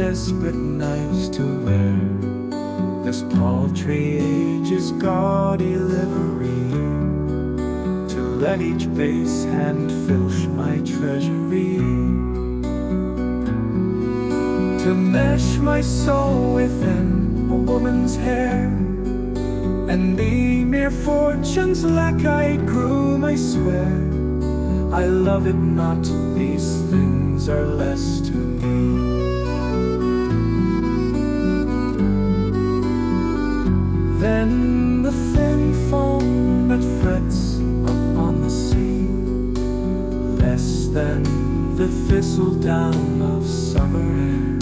desperate knives to wear. This paltry age's gaudy livery, to let each base hand filch my treasury, to mesh my soul within a woman's hair, and the mere fortune's lack I groom, I swear. I love it not, these things are less to me. Then the thin foam that frets upon the sea, less than the thistledown of summer air,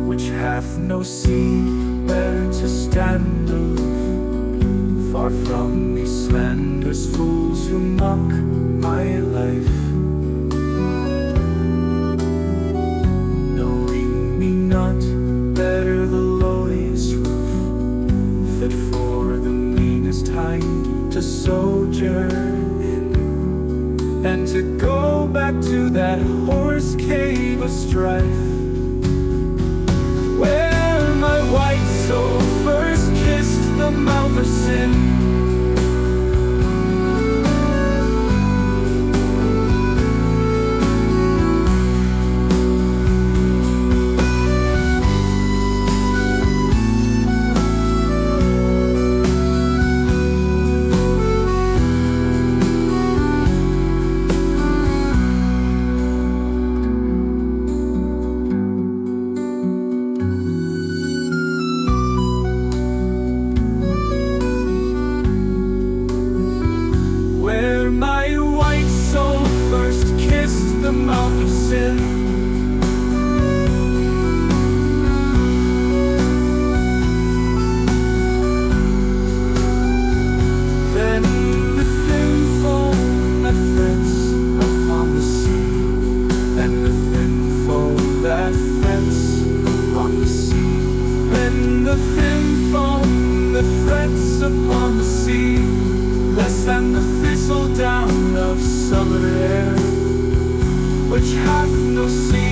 which hath no seed where to stand aloof, far from these slanderous fools who mock my life, knowing me not better the lowliest roof, fit for the meanest hind to sojourn in, and to go back to that horse cave of strife, where my white soul first kissed the mouth of sin. My white soul first kissed the mouth of sin. Then the thin foam that frets upon the sea, and the thin foam that frets upon the sea, then the thin foam that frets upon the sea, less than the thistledown of summer air, which hath no seed